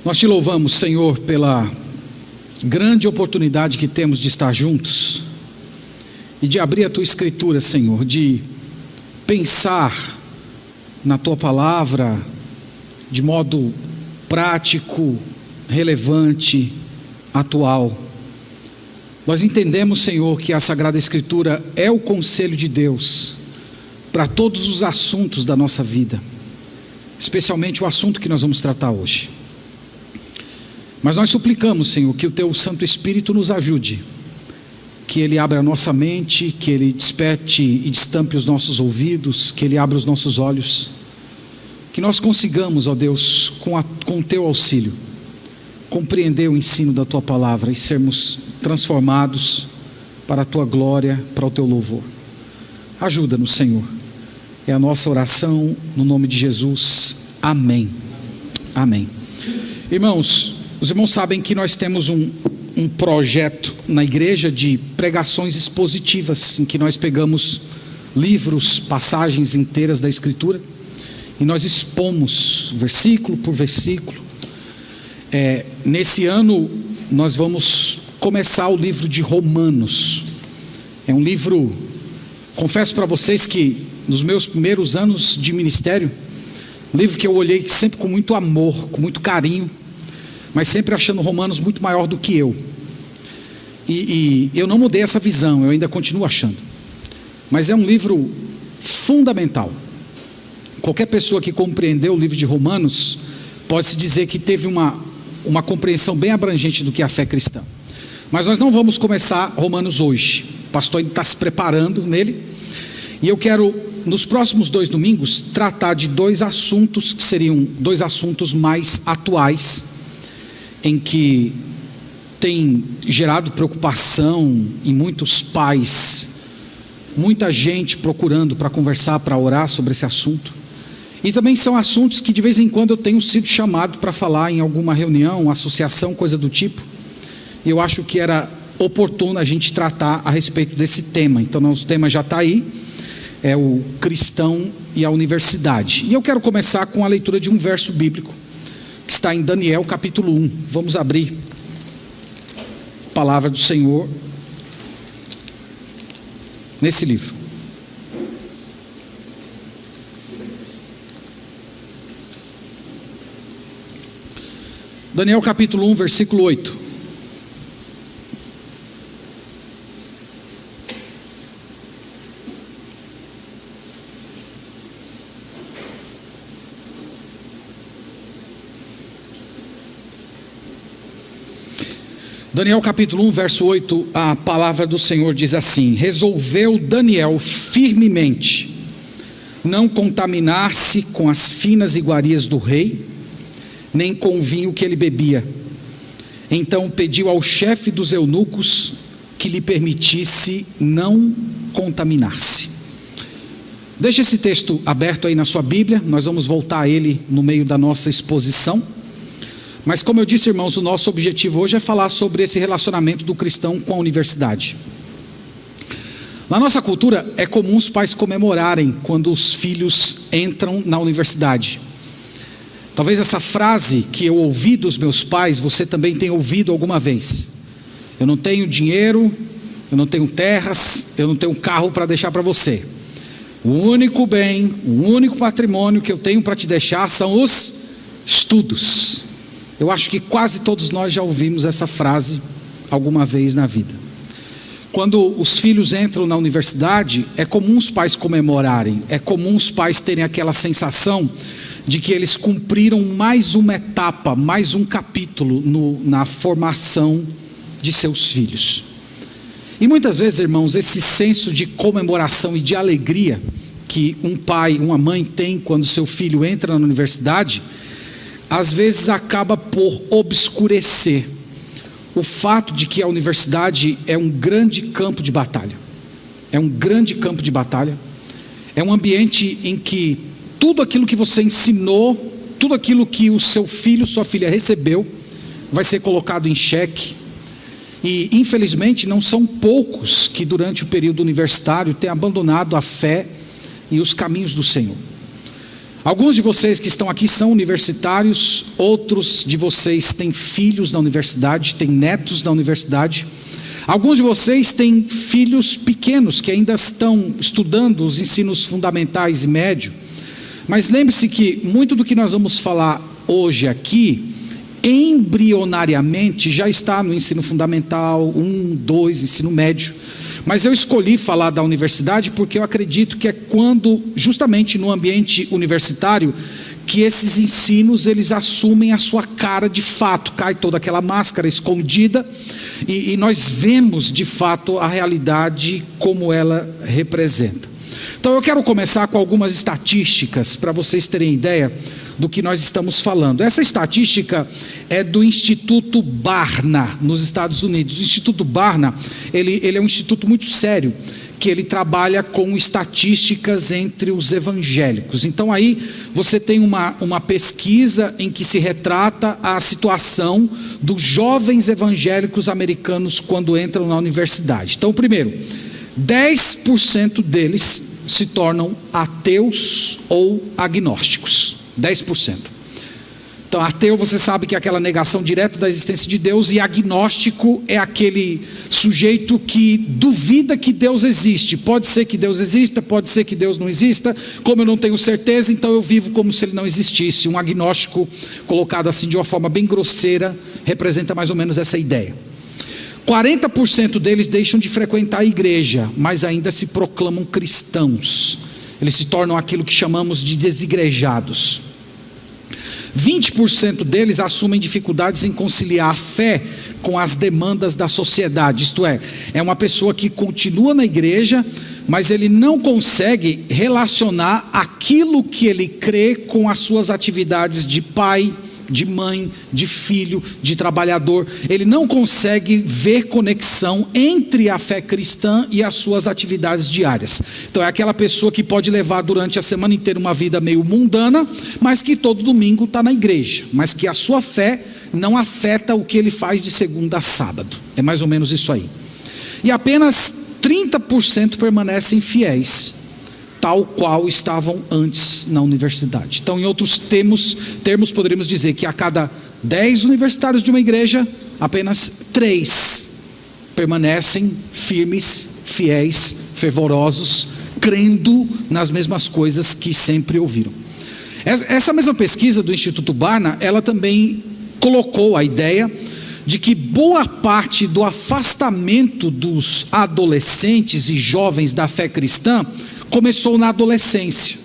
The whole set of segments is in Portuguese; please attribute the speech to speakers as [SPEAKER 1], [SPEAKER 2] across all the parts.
[SPEAKER 1] Nós te louvamos, Senhor, pela grande oportunidade que temos de estar juntos e de abrir a Tua Escritura, Senhor, de pensar na Tua Palavra de modo prático, relevante, atual. Nós entendemos, Senhor, que a Sagrada Escritura é o conselho de Deus para todos os assuntos da nossa vida, especialmente o assunto que nós vamos tratar hoje. Mas nós suplicamos, Senhor, que o Teu Santo Espírito nos ajude, que Ele abra a nossa mente, que Ele desperte e destampe os nossos ouvidos, que Ele abra os nossos olhos, que nós consigamos, ó Deus, com o Teu auxílio, compreender o ensino da Tua Palavra e sermos transformados para a Tua glória, para o Teu louvor. Ajuda-nos, Senhor. É a nossa oração no nome de Jesus. Amém. Amém. Irmãos, os irmãos sabem que nós temos um projeto na igreja de pregações expositivas, em que nós pegamos livros, passagens inteiras da Escritura e nós expomos versículo por versículo. Nesse ano nós vamos começar o livro de Romanos. É um livro, confesso para vocês que nos meus primeiros anos de ministério, um livro que eu olhei sempre com muito amor, com muito carinho, mas sempre achando Romanos muito maior do que eu. E eu não mudei essa visão, eu ainda continuo achando. Mas é um livro fundamental. Qualquer pessoa que compreendeu o livro de Romanos pode-se dizer que teve uma compreensão bem abrangente do que é a fé cristã. Mas nós não vamos começar Romanos hoje. O pastor ainda está se preparando nele. E eu quero, nos próximos 2 domingos, tratar de 2 assuntos que seriam 2 assuntos mais atuais, em que tem gerado preocupação em muitos pais, muita gente procurando para conversar, para orar sobre esse assunto. E também são assuntos que de vez em quando eu tenho sido chamado para falar em alguma reunião, associação, coisa do tipo. E eu acho que era oportuno a gente tratar a respeito desse tema. Então nosso tema já está aí, é o cristão e a universidade. E eu quero começar com a leitura de um verso bíblico, que está em Daniel capítulo 1. Vamos abrir a palavra do Senhor nesse livro. Daniel capítulo 1, versículo 8. Daniel capítulo 1, verso 8, a palavra do Senhor diz assim: resolveu Daniel firmemente não contaminar-se com as finas iguarias do rei, nem com o vinho que ele bebia. Então pediu ao chefe dos eunucos que lhe permitisse não contaminar-se. Deixa esse texto aberto aí na sua Bíblia, nós vamos voltar a ele no meio da nossa exposição. Mas como eu disse, irmãos, o nosso objetivo hoje é falar sobre esse relacionamento do cristão com a universidade. Na nossa cultura é comum os pais comemorarem quando os filhos entram na universidade. Talvez essa frase que eu ouvi dos meus pais, você também tenha ouvido alguma vez. Eu não tenho dinheiro, eu não tenho terras, eu não tenho um carro para deixar para você. O único bem, o único patrimônio que eu tenho para te deixar são os estudos. Eu acho que quase todos nós já ouvimos essa frase alguma vez na vida. Quando os filhos entram na universidade, é comum os pais comemorarem, é comum os pais terem aquela sensação de que eles cumpriram mais uma etapa, mais um capítulo na formação de seus filhos. E muitas vezes, irmãos, esse senso de comemoração e de alegria que um pai, uma mãe tem quando seu filho entra na universidade, às vezes acaba por obscurecer o fato de que a universidade é um grande campo de batalha. É um grande campo de batalha. É um ambiente em que tudo aquilo que você ensinou, tudo aquilo que o seu filho, sua filha recebeu, vai ser colocado em xeque. E infelizmente não são poucos que durante o período universitário têm abandonado a fé e os caminhos do Senhor. Alguns de vocês que estão aqui são universitários, outros de vocês têm filhos na universidade, têm netos na universidade. Alguns de vocês têm filhos pequenos que ainda estão estudando os ensinos fundamentais e médio. Mas lembre-se que muito do que nós vamos falar hoje aqui, embrionariamente, já está no ensino fundamental, 1, 2, ensino médio. Mas eu escolhi falar da universidade porque eu acredito que é quando, justamente no ambiente universitário, que esses ensinos eles assumem a sua cara de fato, cai toda aquela máscara escondida e nós vemos de fato a realidade como ela representa. Então eu quero começar com algumas estatísticas para vocês terem ideia do que nós estamos falando. Essa estatística é do Instituto Barna, nos Estados Unidos. O Instituto Barna, ele é um instituto muito sério, que ele trabalha com estatísticas entre os evangélicos. Então aí você tem uma pesquisa em que se retrata a situação dos jovens evangélicos americanos quando entram na universidade. Então, primeiro, 10% deles se tornam ateus ou agnósticos. 10%. Então, ateu, você sabe que é aquela negação direta da existência de Deus, e agnóstico é aquele sujeito que duvida que Deus existe. Pode ser que Deus exista, pode ser que Deus não exista. Como eu não tenho certeza, então eu vivo como se ele não existisse. Um agnóstico, colocado assim de uma forma bem grosseira, representa mais ou menos essa ideia. 40% deles deixam de frequentar a igreja, mas ainda se proclamam cristãos. Eles se tornam aquilo que chamamos de desigrejados. 20% deles assumem dificuldades em conciliar a fé com as demandas da sociedade. Isto é uma pessoa que continua na igreja, mas ele não consegue relacionar aquilo que ele crê com as suas atividades de pai, de mãe, de filho, de trabalhador. Ele não consegue ver conexão entre a fé cristã e as suas atividades diárias. Então é aquela pessoa que pode levar durante a semana inteira uma vida meio mundana, mas que todo domingo está na igreja, mas que a sua fé não afeta o que ele faz de segunda a sábado. É mais ou menos isso aí. E apenas 30% permanecem fiéis, tal qual estavam antes na universidade. Então, em outros termos, poderíamos dizer que a cada 10 universitários de uma igreja, apenas 3 permanecem firmes, fiéis, fervorosos, crendo nas mesmas coisas que sempre ouviram. Essa mesma pesquisa do Instituto Barna, ela também colocou a ideia de que boa parte do afastamento dos adolescentes e jovens da fé cristã começou na adolescência.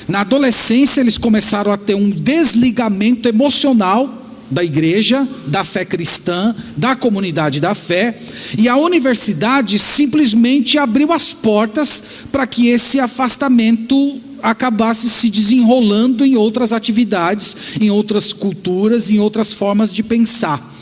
[SPEAKER 1] Na adolescência eles começaram a ter um desligamento emocional da igreja, da fé cristã, da comunidade da fé, e a universidade simplesmente abriu as portas para que esse afastamento acabasse se desenrolando em outras atividades, em outras culturas, em outras formas de pensar.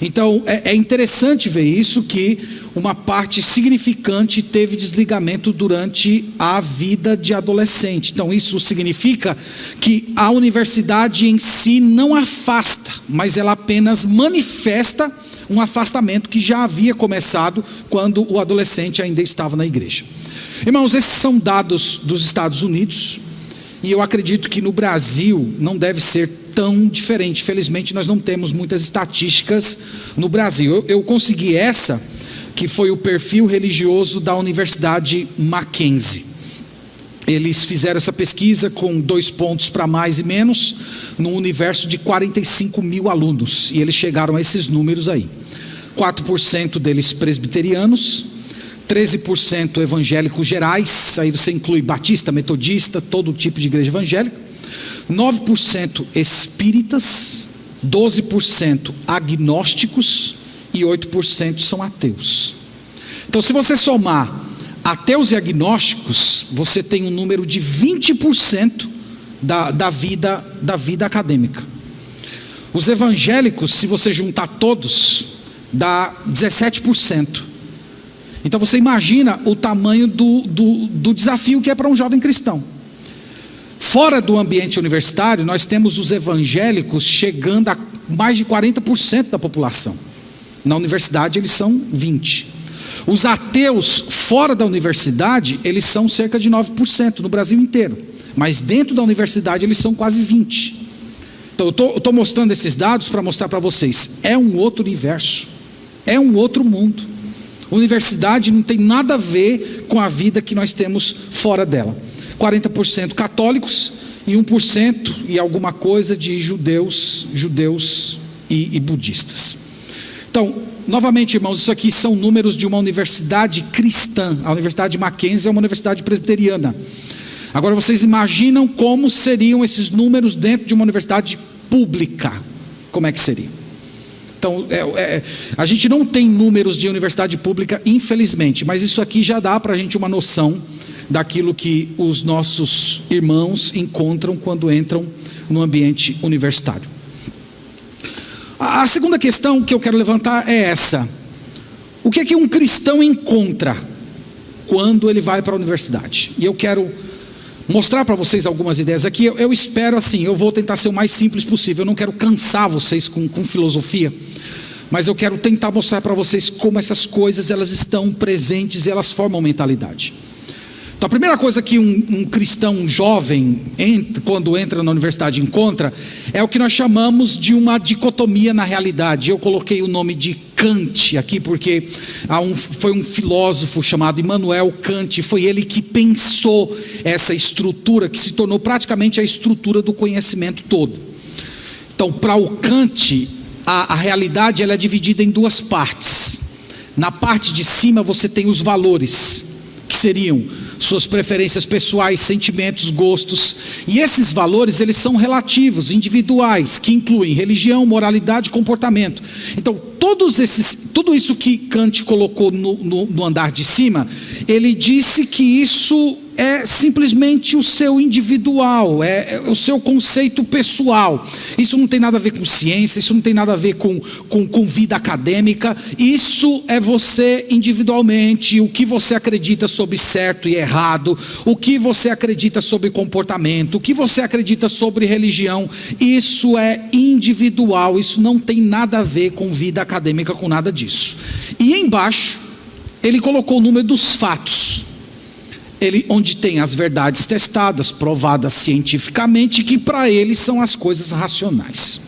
[SPEAKER 1] Então é interessante ver isso, que uma parte significante teve desligamento durante a vida de adolescente. Então isso significa que a universidade em si não afasta, mas ela apenas manifesta um afastamento que já havia começado quando o adolescente ainda estava na igreja. Irmãos, esses são dados dos Estados Unidos, e eu acredito que no Brasil não deve ser tão diferente. Felizmente nós não temos muitas estatísticas no Brasil. Eu consegui essa, que foi o perfil religioso da Universidade Mackenzie. Eles fizeram essa pesquisa com 2 pontos para mais e menos, num universo de 45 mil alunos, e eles chegaram a esses números aí. 4% deles presbiterianos, 13% evangélicos gerais, aí você inclui batista, metodista, todo tipo de igreja evangélica, 9% espíritas, 12% agnósticos e 8% são ateus. Então, se você somar ateus e agnósticos, você tem um número de 20% da vida acadêmica. Os evangélicos, se você juntar todos, dá 17%. Então você imagina o tamanho do desafio que é para um jovem cristão. Fora do ambiente universitário, nós temos os evangélicos chegando a mais de 40% da população. Na universidade eles são 20%. Os ateus fora da universidade, eles são cerca de 9% no Brasil inteiro. mas dentro da universidade eles são quase 20. Então eu estou mostrando esses dados para mostrar para vocês, é um outro universo, é um outro mundo. Universidade não tem nada a ver com a vida que nós temos fora dela. 40% católicos e 1% e alguma coisa de judeus e budistas. Então, novamente, irmãos, isso aqui são números de uma universidade cristã. A Universidade Mackenzie é uma universidade presbiteriana. Agora vocês imaginam como seriam esses números dentro de uma universidade pública? Como é que seria? Então, a gente não tem números de universidade pública, infelizmente, mas isso aqui já dá para a gente uma noção daquilo que os nossos irmãos encontram quando entram no ambiente universitário. A segunda questão que eu quero levantar é essa: o que é que um cristão encontra quando ele vai para a universidade? E eu quero mostrar para vocês algumas ideias aqui. Eu espero assim, eu vou tentar ser o mais simples possível, eu não quero cansar vocês com filosofia, mas eu quero tentar mostrar para vocês como essas coisas elas estão presentes e elas formam mentalidade. Então a primeira coisa que um cristão jovem, quando entra na universidade, encontra, é o que nós chamamos de uma dicotomia na realidade. Eu coloquei o nome de Kant aqui porque foi um filósofo chamado Immanuel Kant, foi ele que pensou essa estrutura que se tornou praticamente a estrutura do conhecimento todo. Então, para o Kant, a realidade ela é dividida em duas partes. Na parte de cima você tem os valores, que seriam suas preferências pessoais, sentimentos, gostos, e esses valores eles são relativos, individuais, que incluem religião, moralidade e comportamento. Então tudo isso que Kant colocou no andar de cima, ele disse que isso é simplesmente o seu individual, é o seu conceito pessoal. Isso não tem nada a ver com ciência, isso não tem nada a ver com vida acadêmica. Isso é você individualmente, o que você acredita sobre certo e errado, o que você acredita sobre comportamento, o que você acredita sobre religião. Isso é individual, isso não tem nada a ver com vida acadêmica, com nada disso. E embaixo ele colocou o número dos fatos, onde tem as verdades testadas, provadas cientificamente, que para ele são as coisas racionais.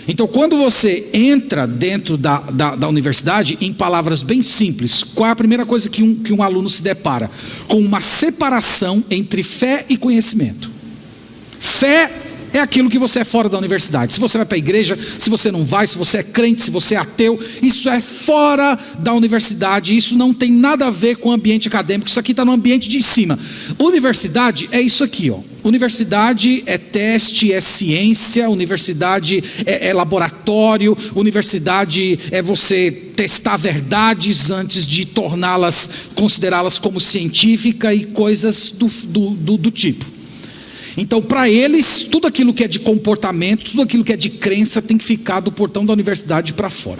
[SPEAKER 1] Então quando você entra dentro da universidade, em palavras bem simples, qual é a primeira coisa que um aluno se depara? Com uma separação entre fé e conhecimento. Fé é aquilo que você é fora da universidade. Se você vai para a igreja, se você não vai, se você é crente, se você é ateu, isso é fora da universidade. Isso não tem nada a ver com o ambiente acadêmico. Isso aqui está no ambiente de cima. Universidade é isso aqui, ó. Universidade é teste, é ciência. Universidade é laboratório. Universidade é você testar verdades antes de considerá-las como científica e coisas do tipo. Então, para eles, tudo aquilo que é de comportamento, tudo aquilo que é de crença tem que ficar do portão da universidade para fora.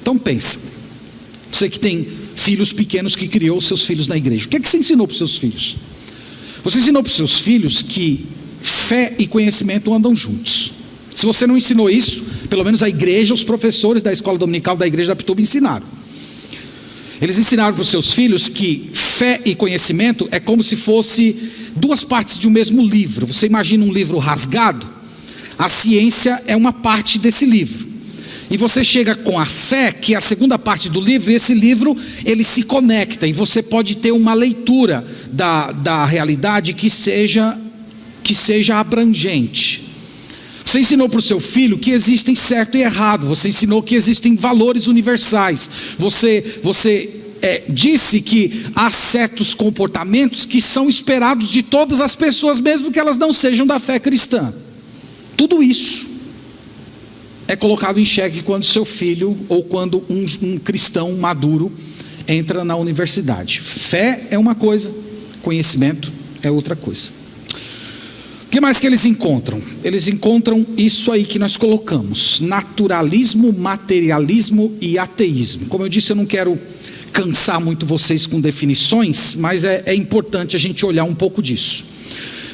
[SPEAKER 1] Então pensa, você que tem filhos pequenos, que criou seus filhos na igreja, o que é que você ensinou para os seus filhos? Você ensinou para os seus filhos que fé e conhecimento andam juntos. Se você não ensinou isso, pelo menos a igreja, os professores da escola dominical da igreja da Pituba ensinaram. Eles ensinaram para os seus filhos que fé e conhecimento é como se fosse duas partes de um mesmo livro. Você imagina um livro rasgado? A ciência é uma parte desse livro. E você chega com a fé, que é a segunda parte do livro, e esse livro ele se conecta, e você pode ter uma leitura da realidade que seja abrangente. Você ensinou para o seu filho que existem certo e errado. Você ensinou que existem valores universais. Você disse que há certos comportamentos que são esperados de todas as pessoas, mesmo que elas não sejam da fé cristã. Tudo isso é colocado em xeque quando seu filho ou quando um cristão maduro entra na universidade. Fé é uma coisa, conhecimento é outra coisa. O que mais que eles encontram? Eles encontram isso aí que nós colocamos: naturalismo, materialismo e ateísmo. Como eu disse, eu não quero cansar muito vocês com definições, mas é importante a gente olhar um pouco disso.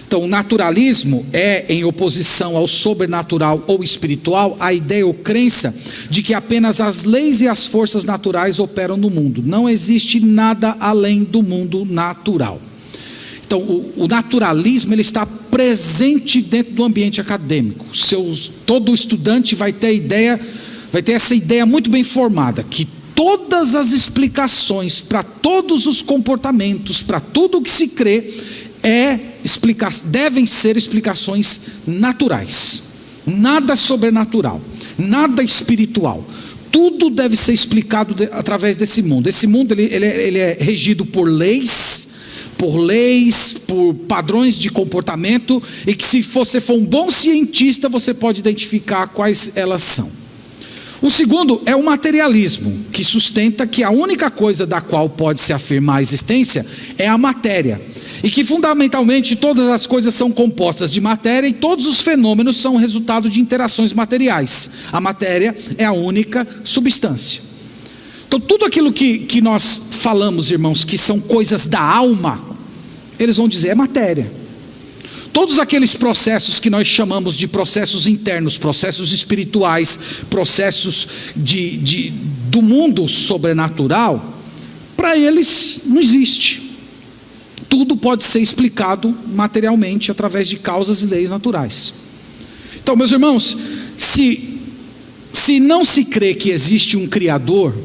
[SPEAKER 1] Então, o naturalismo é em oposição ao sobrenatural ou espiritual, a ideia ou crença de que apenas as leis e as forças naturais operam no mundo. Não existe nada além do mundo natural. Então, o naturalismo ele está presente dentro do ambiente acadêmico. Todo estudante vai ter essa ideia muito bem formada, que todas as explicações para todos os comportamentos, para tudo o que se crê, devem ser explicações naturais. Nada sobrenatural, nada espiritual. Tudo deve ser explicado através desse mundo. Esse mundo ele é regido por leis, por padrões de comportamento, e que se você for um bom cientista, você pode identificar quais elas são. O segundo é o materialismo, que sustenta que a única coisa da qual pode se afirmar a existência é a matéria, e que fundamentalmente todas as coisas são compostas de matéria e todos os fenômenos são resultado de interações materiais. A matéria é a única substância. Então tudo aquilo que nós falamos, irmãos, que são coisas da alma, eles vão dizer é matéria. Todos aqueles processos que nós chamamos de processos internos, processos espirituais, processos do mundo sobrenatural, para eles não existe. Tudo pode ser explicado materialmente através de causas e leis naturais. Então, meus irmãos, se não se crê que existe um Criador,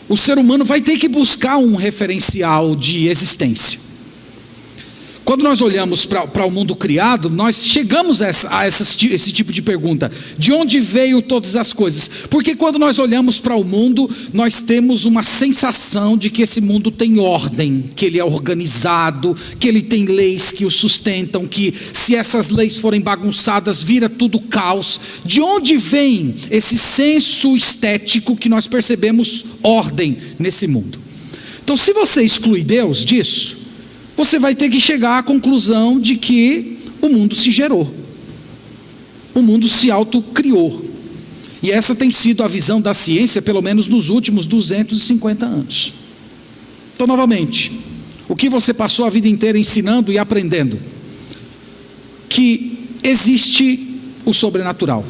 [SPEAKER 1] o ser humano vai ter que buscar um referencial de existência. Quando nós olhamos para o mundo criado, nós chegamos a esse tipo de pergunta: de onde veio todas as coisas? Porque quando nós olhamos para o mundo, nós temos uma sensação de que esse mundo tem ordem, que ele é organizado, que ele tem leis que o sustentam, que se essas leis forem bagunçadas, vira tudo caos. De onde vem esse senso estético que nós percebemos ordem nesse mundo? Então, se você exclui Deus disso, você vai ter que chegar à conclusão de que o mundo se gerou, o mundo se autocriou. E essa tem sido a visão da ciência, pelo menos nos últimos 250 anos. Então, novamente, o que você passou a vida inteira ensinando e aprendendo? Que existe o sobrenatural,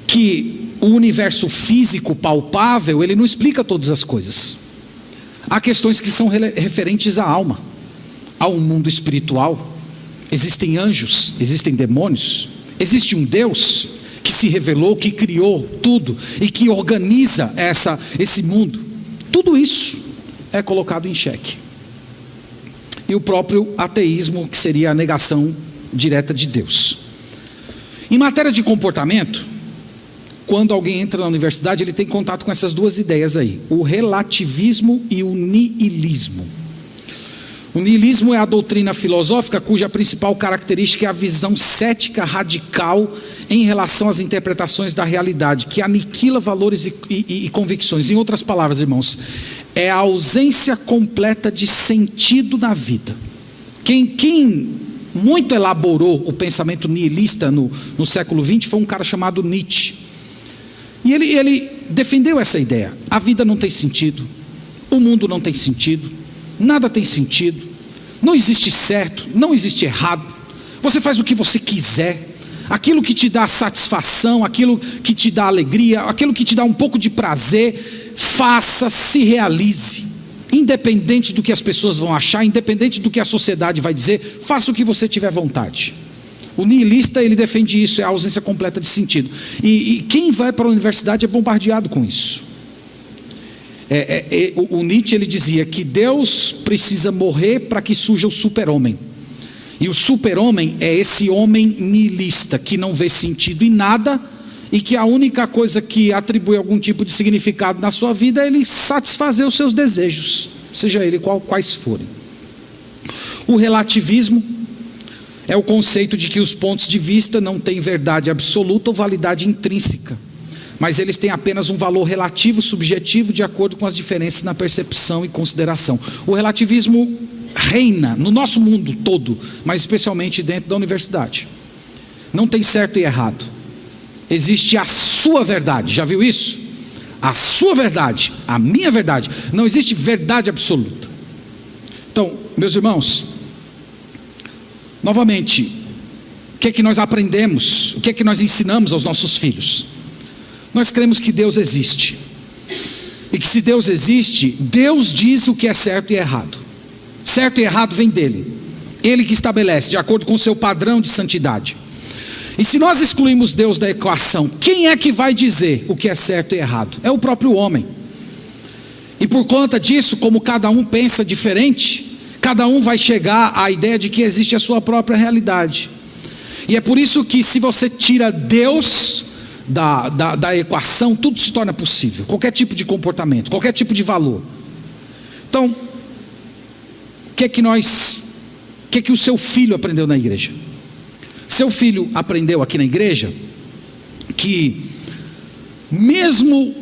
[SPEAKER 1] que o universo físico palpável, ele não explica todas as coisas. Há questões que são referentes à alma, há um mundo espiritual, existem anjos, existem demônios, existe um Deus que se revelou, que criou tudo e que organiza esse mundo. Tudo isso é colocado em xeque. E o próprio ateísmo, que seria a negação direta de Deus. Em matéria de comportamento, quando alguém entra na universidade, ele tem contato com essas duas ideias aí: o relativismo e o niilismo. O niilismo é a doutrina filosófica cuja principal característica é a visão cética radical em relação às interpretações da realidade, que aniquila valores e convicções. Em outras palavras, irmãos, é a ausência completa de sentido na vida. Quem muito elaborou o pensamento niilista no século XX foi um cara chamado Nietzsche. E ele defendeu essa ideia: a vida não tem sentido, o mundo não tem sentido, nada tem sentido, não existe certo, não existe errado, você faz o que você quiser, aquilo que te dá satisfação, aquilo que te dá alegria, aquilo que te dá um pouco de prazer, faça, se realize, independente do que as pessoas vão achar, independente do que a sociedade vai dizer, faça o que você tiver vontade. O niilista, ele defende isso, é a ausência completa de sentido. E quem vai para a universidade é bombardeado com isso. O Nietzsche, ele dizia que Deus precisa morrer para que surja o super-homem. E o super-homem é esse homem niilista, que não vê sentido em nada, e que a única coisa que atribui algum tipo de significado na sua vida é ele satisfazer os seus desejos, seja ele quais forem. O relativismo é o conceito de que os pontos de vista não têm verdade absoluta ou validade intrínseca, mas eles têm apenas um valor relativo, subjetivo, de acordo com as diferenças na percepção e consideração. O relativismo reina no nosso mundo todo, mas especialmente dentro da universidade. Não tem certo e errado, existe a sua verdade. Já viu isso? A sua verdade, a minha verdade. Não existe verdade absoluta. Então, meus irmãos, novamente, o que é que nós aprendemos? O que é que nós ensinamos aos nossos filhos? Nós cremos que Deus existe, e que se Deus existe, Deus diz o que é certo e errado. certo e errado vem dele. Ele que estabelece, de acordo com o seu padrão de santidade. E se nós excluímos Deus da equação, quem é que vai dizer o que é certo e errado? É o próprio homem. E por conta disso, como cada um pensa diferente, cada um vai chegar à ideia de que existe a sua própria realidade. E é por isso que, se você tira Deus da equação, tudo se torna possível. Qualquer tipo de comportamento, qualquer tipo de valor. Então, o que é que o seu filho aprendeu na igreja? Seu filho aprendeu aqui na igreja que, mesmo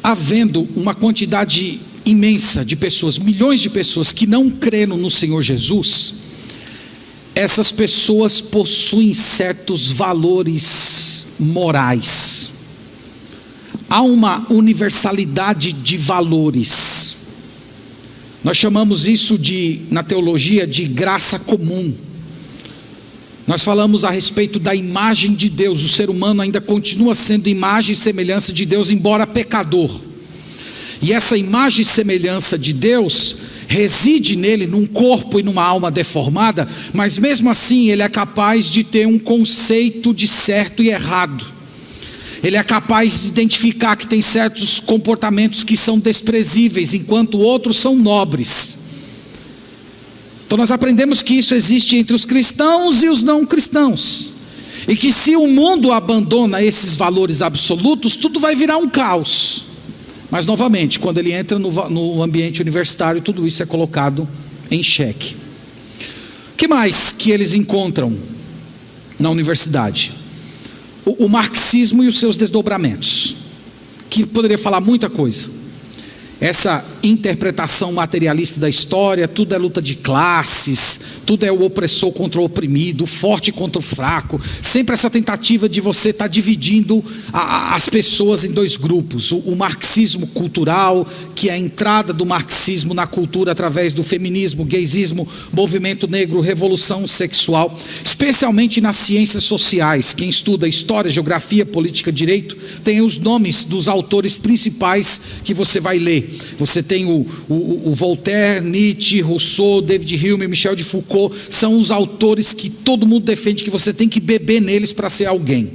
[SPEAKER 1] havendo uma quantidade imensa de pessoas, milhões de pessoas que não creram no Senhor Jesus, essas pessoas possuem certos valores morais. Há uma universalidade de valores. Nós chamamos isso na teologia de graça comum. Nós falamos a respeito da imagem de Deus. O ser humano ainda continua sendo imagem e semelhança de Deus, embora pecador. E essa imagem e semelhança de Deus reside nele, num corpo e numa alma deformada, mas mesmo assim ele é capaz de ter um conceito de certo e errado. Ele é capaz de identificar que tem certos comportamentos que são desprezíveis, enquanto outros são nobres. Então nós aprendemos que isso existe entre os cristãos e os não cristãos, e que se o mundo abandona esses valores absolutos, tudo vai virar um caos. Mas novamente, quando ele entra no ambiente universitário, tudo isso é colocado em xeque. O que mais que eles encontram na universidade? O marxismo e os seus desdobramentos, que poderia falar muita coisa. Essa interpretação materialista da história, tudo é luta de classes, tudo é o opressor contra o oprimido, o forte contra o fraco. Sempre essa tentativa de você estar dividindo as pessoas em dois grupos. O marxismo cultural, que é a entrada do marxismo na cultura através do feminismo, gaysismo, movimento negro, revolução sexual, especialmente nas ciências sociais. Quem estuda história, geografia, política, direito, tem os nomes dos autores principais que você vai ler. Você tem o Voltaire, Nietzsche, Rousseau, David Hume, Michel de Foucault. São os autores que todo mundo defende que você tem que beber neles para ser alguém.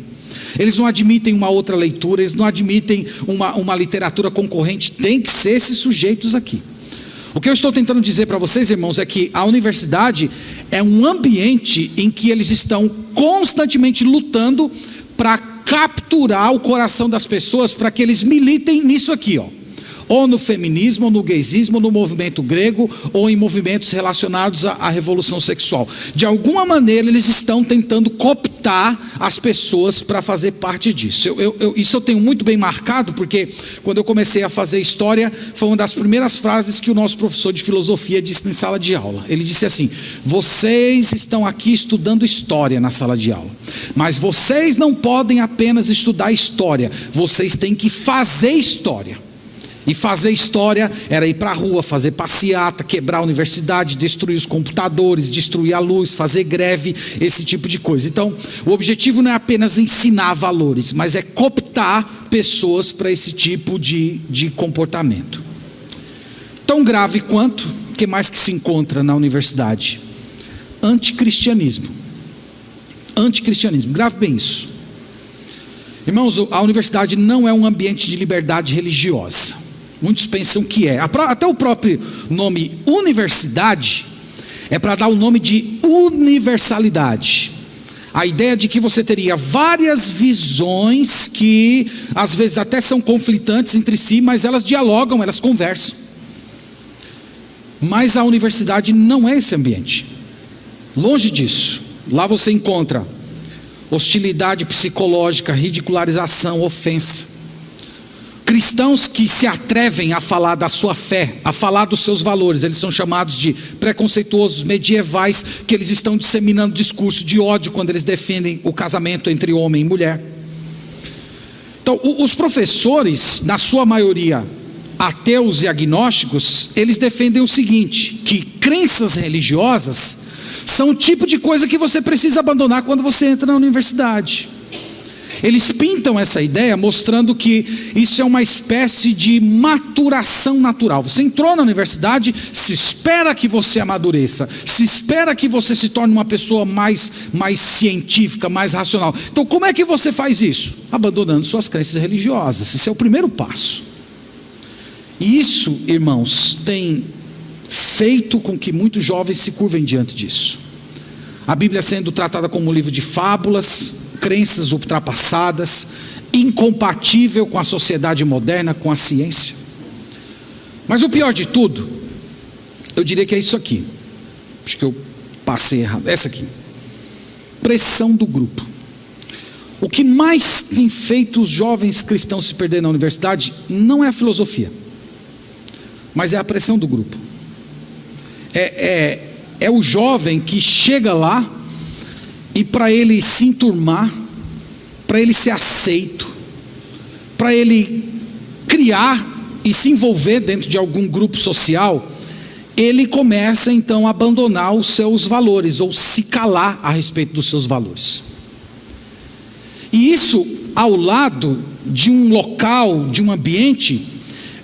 [SPEAKER 1] Eles não admitem uma outra leitura, eles não admitem uma literatura concorrente. Tem que ser esses sujeitos aqui. O que eu estou tentando dizer para vocês, irmãos, é que a universidade é um ambiente em que eles estão constantemente lutando para capturar o coração das pessoas, para que eles militem nisso aqui, ou no feminismo, ou no gaysismo, ou no movimento grego, ou em movimentos relacionados à revolução sexual. De alguma maneira eles estão tentando cooptar as pessoas para fazer parte disso. Isso eu tenho muito bem marcado, porque quando eu comecei a fazer história, foi uma das primeiras frases que o nosso professor de filosofia disse em sala de aula. Ele disse assim: vocês estão aqui estudando história na sala de aula, mas vocês não podem apenas estudar história, vocês têm que fazer história. E fazer história era ir para a rua, fazer passeata, quebrar a universidade, destruir os computadores, destruir a luz, fazer greve, esse tipo de coisa. Então, o objetivo não é apenas ensinar valores, mas é cooptar pessoas para esse tipo de comportamento. Tão grave quanto, o que mais que se encontra na universidade? Anticristianismo. Anticristianismo, grave bem isso. Irmãos, a universidade não é um ambiente de liberdade religiosa. Muitos pensam que é. Até o próprio nome universidade é para dar o nome de universalidade. A ideia de que você teria várias visões que às vezes até são conflitantes entre si, mas elas dialogam, elas conversam. Mas a universidade não é esse ambiente. Longe disso. Lá você encontra hostilidade psicológica, ridicularização, ofensa. Cristãos que se atrevem a falar da sua fé, a falar dos seus valores, eles são chamados de preconceituosos medievais, que eles estão disseminando discurso de ódio quando eles defendem o casamento entre homem e mulher. Então, os professores, na sua maioria ateus e agnósticos, eles defendem o seguinte: que crenças religiosas são o tipo de coisa que você precisa abandonar quando você entra na universidade. Eles pintam essa ideia mostrando que isso é uma espécie de maturação natural. Você entrou na universidade, se espera que você amadureça, se espera que você se torne uma pessoa mais científica, mais racional. Então como é que você faz isso? Abandonando suas crenças religiosas. Esse é o primeiro passo. E isso, irmãos, tem feito com que muitos jovens se curvem diante disso. A Bíblia sendo tratada como um livro de fábulas, crenças ultrapassadas, incompatível com a sociedade moderna, com a ciência. Mas o pior de tudo, eu diria que é isso aqui. Acho que eu passei errado. Essa aqui. Pressão do grupo. O que mais tem feito os jovens cristãos se perder na universidade não é a filosofia, mas é a pressão do grupo. É o jovem que chega lá e para ele se enturmar, para ele ser aceito, para ele criar e se envolver dentro de algum grupo social, ele começa então a abandonar os seus valores ou se calar a respeito dos seus valores. E isso ao lado de um local, de um ambiente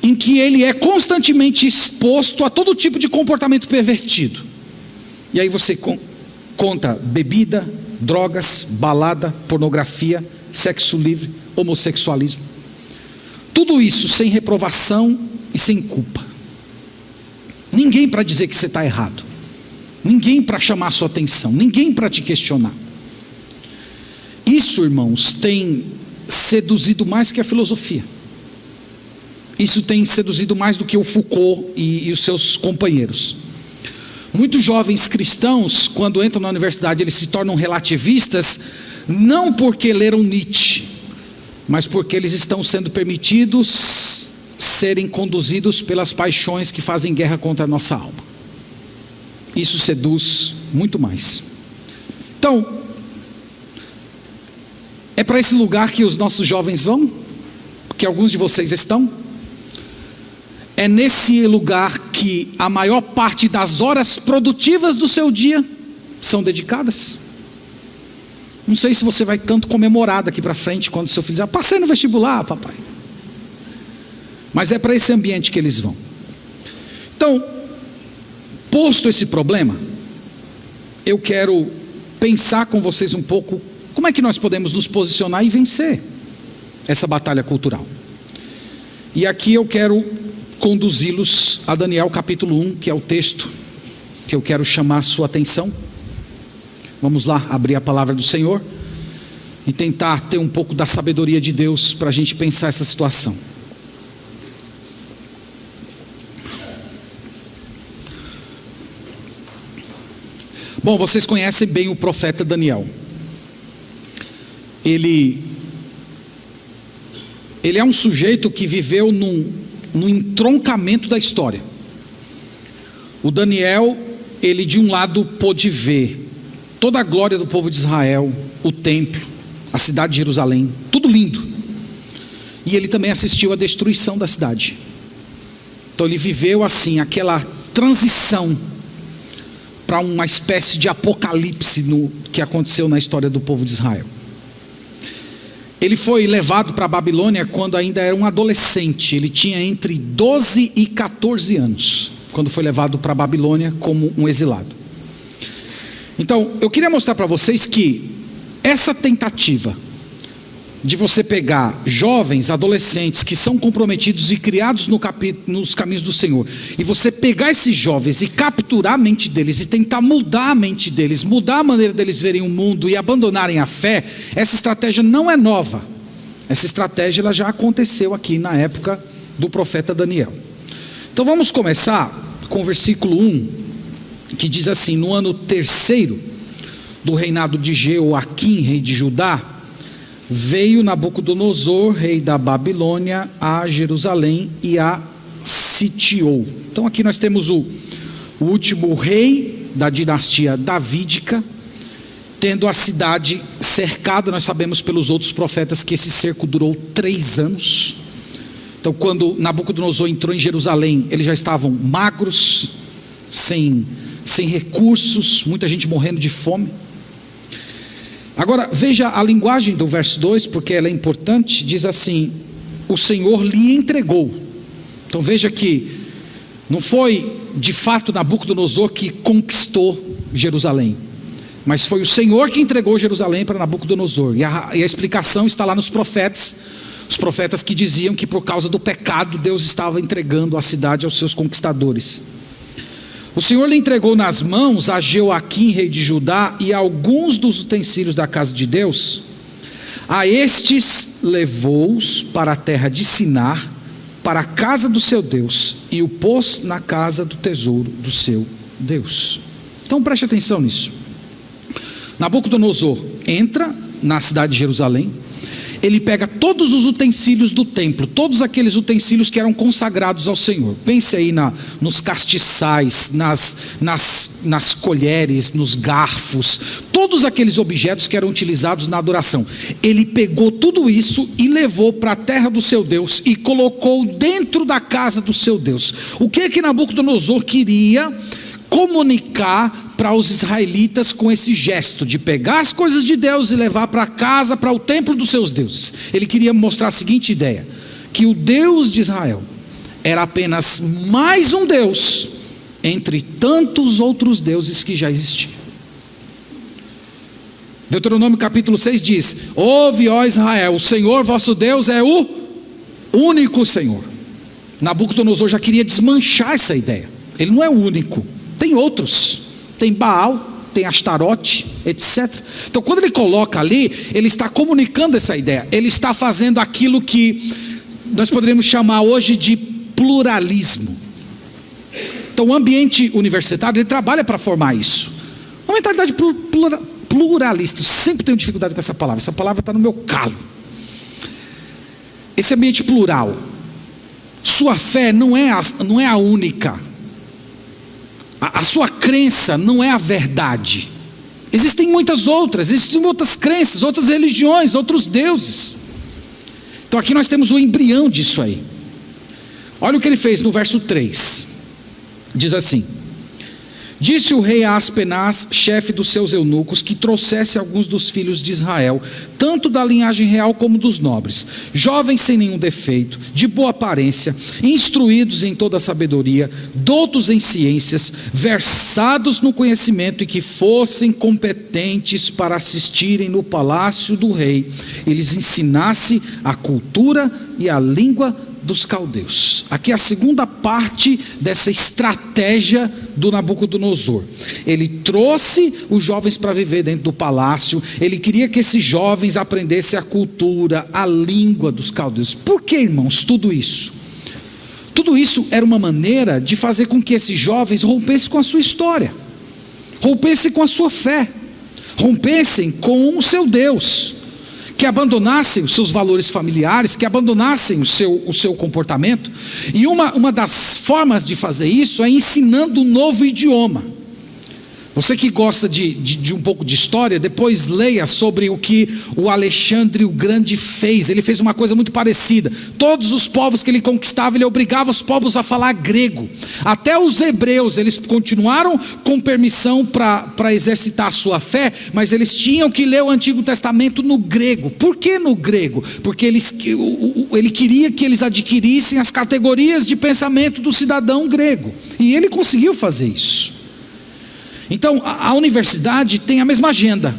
[SPEAKER 1] em que ele é constantemente exposto a todo tipo de comportamento pervertido. E aí você conta bebida, drogas, balada, pornografia, sexo livre, homossexualismo. Tudo isso sem reprovação e sem culpa. Ninguém para dizer que você está errado. Ninguém para chamar a sua atenção. Ninguém para te questionar. Isso, irmãos, tem seduzido mais que a filosofia. Isso tem seduzido mais do que o Foucault e os seus companheiros. Muitos jovens cristãos, quando entram na universidade, eles se tornam relativistas, não porque leram Nietzsche, mas porque eles estão sendo permitidos serem conduzidos pelas paixões que fazem guerra contra a nossa alma. Isso seduz muito mais. Então, é para esse lugar que os nossos jovens vão? Que alguns de vocês estão? É nesse lugar que a maior parte das horas produtivas do seu dia são dedicadas? Não sei se você vai tanto comemorar daqui para frente quando seu filho diz: passei no vestibular, papai. Mas é para esse ambiente que eles vão. Então, posto esse problema, eu quero pensar com vocês um pouco como é que nós podemos nos posicionar e vencer essa batalha cultural. E aqui eu quero conduzi-los a Daniel capítulo 1, que é o texto que eu quero chamar a sua atenção. Vamos lá abrir a palavra do Senhor e tentar ter um pouco da sabedoria de Deus para a gente pensar essa situação. Bom, vocês conhecem bem o profeta Daniel. Ele é um sujeito que viveu no entroncamento da história. O Daniel, ele de um lado pôde ver toda a glória do povo de Israel, o templo, a cidade de Jerusalém, tudo lindo. E ele também assistiu à destruição da cidade. Então ele viveu assim, aquela transição para uma espécie de apocalipse que aconteceu na história do povo de Israel. Ele foi levado para a Babilônia quando ainda era um adolescente. Ele tinha entre 12 e 14 anos, quando foi levado para a Babilônia como um exilado. Então, eu queria mostrar para vocês que essa tentativa de você pegar jovens, adolescentes que são comprometidos e criados nos caminhos do Senhor, e você pegar esses jovens e capturar a mente deles e tentar mudar a mente deles, mudar a maneira deles verem o mundo e abandonarem a fé, essa estratégia não é nova. Essa estratégia ela já aconteceu aqui na época do profeta Daniel. Então vamos começar com o versículo 1, que diz assim: no ano 3º do reinado de Jeoaquim, rei de Judá, veio Nabucodonosor, rei da Babilônia, a Jerusalém e a sitiou. Então aqui nós temos o último rei da dinastia davídica, tendo a cidade cercada. Nós sabemos pelos outros profetas que esse cerco durou 3 anos. Então quando Nabucodonosor entrou em Jerusalém, eles já estavam magros, sem recursos, muita gente morrendo de fome. Agora, veja a linguagem do verso 2, porque ela é importante. Diz assim: o Senhor lhe entregou. Então veja que não foi de fato Nabucodonosor que conquistou Jerusalém, mas foi o Senhor que entregou Jerusalém para Nabucodonosor. E a explicação está lá nos profetas. Os profetas que diziam que por causa do pecado Deus estava entregando a cidade aos seus conquistadores. O Senhor lhe entregou nas mãos a Jeoaquim, rei de Judá, e alguns dos utensílios da casa de Deus. A estes levou-os para a terra de Sinar, para a casa do seu Deus, e o pôs na casa do tesouro do seu Deus. Então preste atenção nisso. Nabucodonosor entra na cidade de Jerusalém. Ele pega todos os utensílios do templo, todos aqueles utensílios que eram consagrados ao Senhor. Pense aí nos castiçais, nas colheres, nos garfos, todos aqueles objetos que eram utilizados na adoração. Ele pegou tudo isso e levou para a terra do seu Deus e colocou dentro da casa do seu Deus. O que Nabucodonosor queria comunicar para os israelitas com esse gesto de pegar as coisas de Deus e levar para casa, para o templo dos seus deuses? Ele queria mostrar a seguinte ideia: que o Deus de Israel era apenas mais um Deus entre tantos outros deuses que já existiam. Deuteronômio capítulo 6 diz: ouve, ó Israel, o Senhor vosso Deus é o único Senhor. Nabucodonosor já queria desmanchar essa ideia. Ele não é o único, tem outros. Tem Baal, tem Astarote, etc. Então quando ele coloca ali, ele está comunicando essa ideia. Ele está fazendo aquilo que nós poderíamos chamar hoje de pluralismo. Então o ambiente universitário, ele trabalha para formar isso. Uma mentalidade pluralista. Eu sempre tenho dificuldade com essa palavra está no meu calo. Esse ambiente plural. Sua fé não é a única. A sua crença não é a verdade. Existem muitas outras, existem outras crenças, outras religiões, outros deuses. Então aqui nós temos o embrião disso aí. Olha o que ele fez no verso 3. Diz assim: disse o rei a Aspenaz, chefe dos seus eunucos, que trouxesse alguns dos filhos de Israel, tanto da linhagem real como dos nobres, jovens sem nenhum defeito, de boa aparência, instruídos em toda a sabedoria, doutos em ciências, versados no conhecimento, e que fossem competentes para assistirem no palácio do rei, e lhes ensinasse a cultura e a língua dos caldeus. Aqui é a segunda parte dessa estratégia do Nabucodonosor. Ele trouxe os jovens para viver dentro do palácio. Ele queria que esses jovens aprendessem a cultura, a língua dos caldeus. Por que, irmãos, tudo isso? Tudo isso era uma maneira de fazer com que esses jovens rompessem com a sua história, rompessem com a sua fé, rompessem com o seu Deus, que abandonassem os seus valores familiares, que abandonassem o seu comportamento. E uma das formas de fazer isso é ensinando um novo idioma. Você que gosta de um pouco de história, depois leia sobre o que o Alexandre o Grande fez. Ele fez uma coisa muito parecida. Todos os povos que ele conquistava, ele obrigava os povos a falar grego. Até os hebreus, eles continuaram com permissão para exercitar a sua fé, mas eles tinham que ler o Antigo Testamento no grego. Por que no grego? Porque ele queria que eles adquirissem as categorias de pensamento do cidadão grego. E ele conseguiu fazer isso. Então a universidade tem a mesma agenda.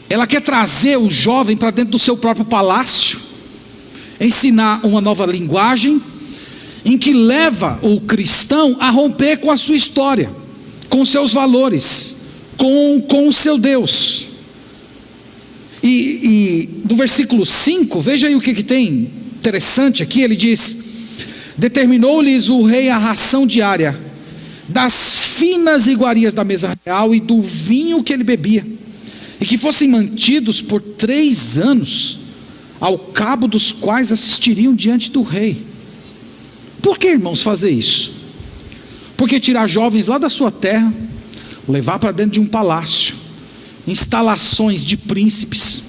[SPEAKER 1] Ela quer trazer o jovem para dentro do seu próprio palácio, ensinar uma nova linguagem, em que leva o cristão a romper com a sua história, com os seus valores, com o seu Deus. E no versículo 5, veja aí o que tem interessante aqui. Ele diz: determinou-lhes o rei a ração diária das finas iguarias da mesa real e do vinho que ele bebia, e que fossem mantidos por 3 anos, ao cabo dos quais assistiriam diante do rei. Por que, irmãos, fazer isso? Porque tirar jovens lá da sua terra, levar para dentro de um palácio, instalações de príncipes,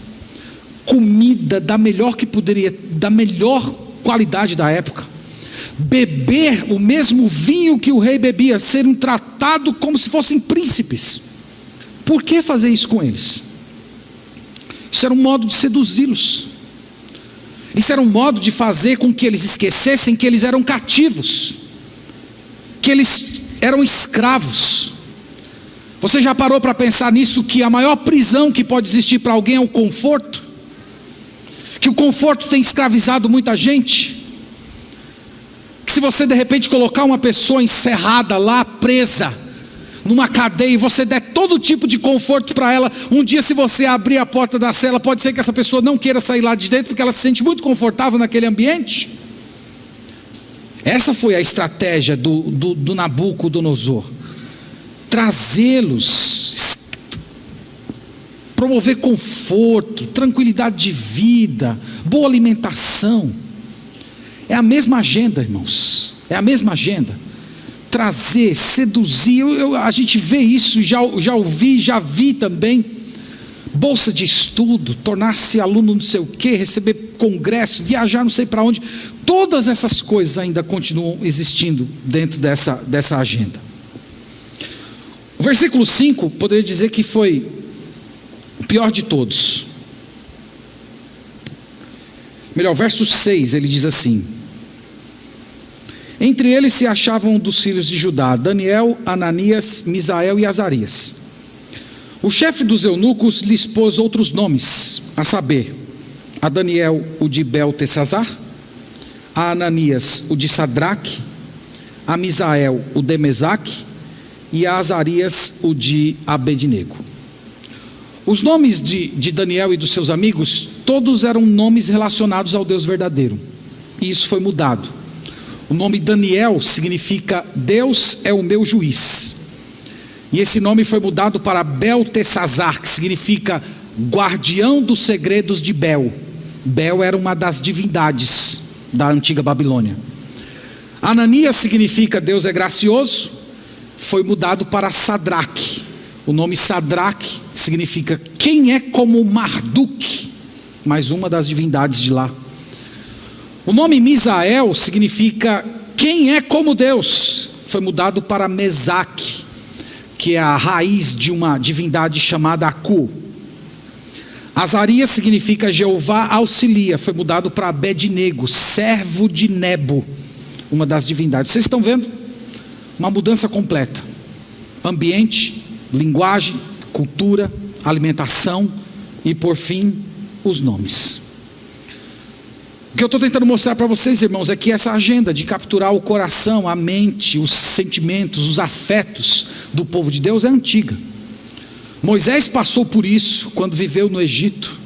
[SPEAKER 1] comida da melhor qualidade da época, beber o mesmo vinho que o rei bebia, serem tratados como se fossem príncipes. Por que fazer isso com eles? Isso era um modo de seduzi-los. Isso era um modo de fazer com que eles esquecessem que eles eram cativos, que eles eram escravos. Você já parou para pensar nisso, que a maior prisão que pode existir para alguém é o conforto? Que o conforto tem escravizado muita gente? Que se você de repente colocar uma pessoa encerrada lá, presa, numa cadeia, e você der todo tipo de conforto para ela, um dia se você abrir a porta da cela, pode ser que essa pessoa não queira sair lá de dentro, porque ela se sente muito confortável naquele ambiente. Essa foi a estratégia do Nabucodonosor: trazê-los, promover conforto, tranquilidade de vida, boa alimentação. É a mesma agenda, irmãos, é a mesma agenda. Trazer, seduzir, a gente vê isso, já ouvi, já vi também. Bolsa de estudo, tornar-se aluno não sei o quê, receber congresso, viajar não sei para onde. Todas essas coisas ainda continuam existindo dentro dessa agenda. O versículo 5, poderia dizer que foi o pior de todos. Melhor, verso 6, ele diz assim: entre eles se achavam dos filhos de Judá, Daniel, Ananias, Misael e Azarias. O chefe dos eunucos lhes pôs outros nomes, a saber, a Daniel o de Beltesazar, a Ananias o de Sadraque, a Misael o de Mesaque e a Azarias o de Abednego. Os nomes de Daniel e dos seus amigos, todos eram nomes relacionados ao Deus verdadeiro, e isso foi mudado. O nome Daniel significa Deus é o meu juiz. E esse nome foi mudado para Beltesazar, que significa guardião dos segredos de Bel. Bel era uma das divindades da antiga Babilônia. Ananias significa Deus é gracioso, foi mudado para Sadraque. O nome Sadraque significa quem é como Marduk, mais uma das divindades de lá. O nome Misael significa quem é como Deus, foi mudado para Mesaque, que é a raiz de uma divindade chamada Aku. Azarias significa Jeová auxilia, foi mudado para Abednego, servo de Nebo, uma das divindades. Vocês estão vendo? Uma mudança completa. Ambiente, linguagem, cultura, alimentação e por fim, os nomes. O que eu estou tentando mostrar para vocês, irmãos, é que essa agenda de capturar o coração, a mente, os sentimentos, os afetos do povo de Deus é antiga. Moisés passou por isso quando viveu no Egito.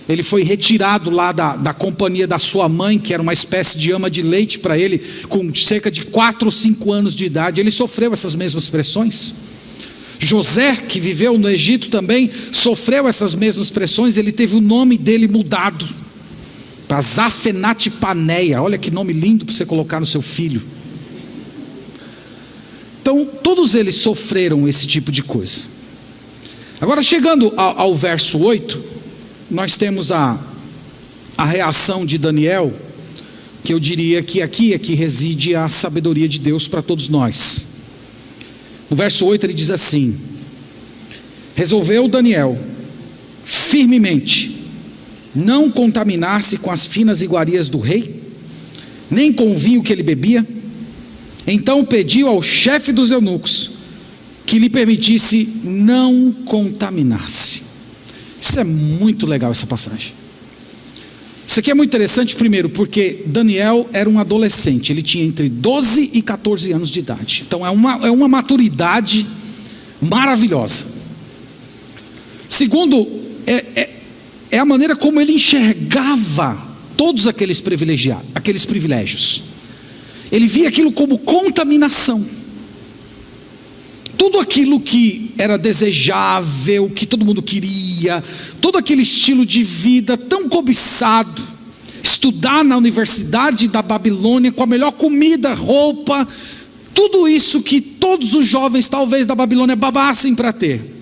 [SPEAKER 1] Ele foi retirado lá da companhia da sua mãe, que era uma espécie de ama de leite para ele, com cerca de 4 ou 5 anos de idade. Ele sofreu essas mesmas pressões. José, que viveu no Egito também, sofreu essas mesmas pressões. Ele teve o nome dele mudado para Zafenate Paneia. Olha que nome lindo para você colocar no seu filho. Então, todos eles sofreram esse tipo de coisa. Agora, chegando ao verso 8, nós temos a reação de Daniel, que eu diria que aqui é que reside a sabedoria de Deus para todos nós. No verso 8 ele diz assim: resolveu Daniel firmemente não contaminar-se com as finas iguarias do rei, nem com o vinho que ele bebia. Então pediu ao chefe dos eunucos que lhe permitisse não contaminar-se. Isso é muito legal, essa passagem. Isso aqui é muito interessante, primeiro, porque Daniel era um adolescente. Ele tinha entre 12 e 14 anos de idade. Então é uma maturidade maravilhosa. Segundo, é a maneira como ele enxergava todos aqueles privilégios. Ele via aquilo como contaminação. Tudo aquilo que era desejável, que todo mundo queria, todo aquele estilo de vida tão cobiçado, estudar na universidade da Babilônia com a melhor comida, roupa, tudo isso que todos os jovens talvez da Babilônia babassem para ter,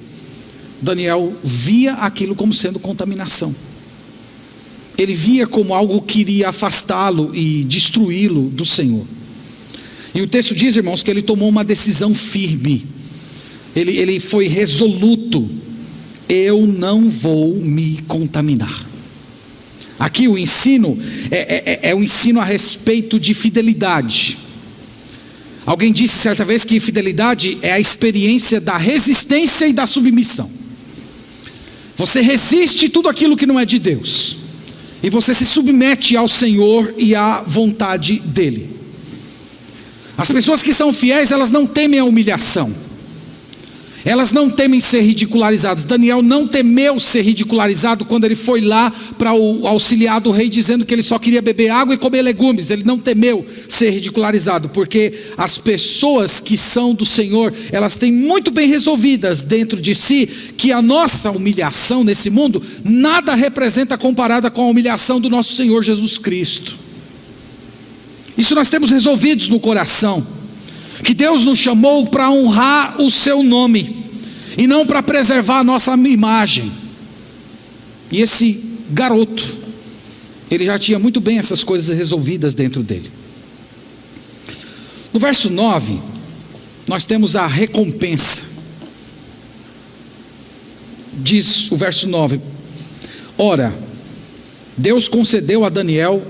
[SPEAKER 1] Daniel via aquilo como sendo contaminação. Ele via como algo que iria afastá-lo e destruí-lo do Senhor. E o texto diz, irmãos, que ele tomou uma decisão firme. Ele foi resoluto eu não vou me contaminar. Aqui o ensino é um ensino a respeito de fidelidade. Alguém disse certa vez que fidelidade é a experiência da resistência e da submissão. Você resiste tudo aquilo que não é de Deus, e você se submete ao Senhor e à vontade dEle. As pessoas que são fiéis, elas não temem a humilhação, elas não temem ser ridicularizadas. Daniel não temeu ser ridicularizado quando ele foi lá para o auxiliar do rei, dizendo que ele só queria beber água e comer legumes. Ele não temeu ser ridicularizado, porque as pessoas que são do Senhor, elas têm muito bem resolvidas dentro de si que a nossa humilhação nesse mundo nada representa comparada com a humilhação do nosso Senhor Jesus Cristo. Isso nós temos resolvidos no coração, que Deus nos chamou para honrar o seu nome, e não para preservar a nossa imagem. E esse garoto, ele já tinha muito bem essas coisas resolvidas dentro dele. No verso 9, nós temos a recompensa. Diz o verso 9: ora, Deus concedeu a Daniel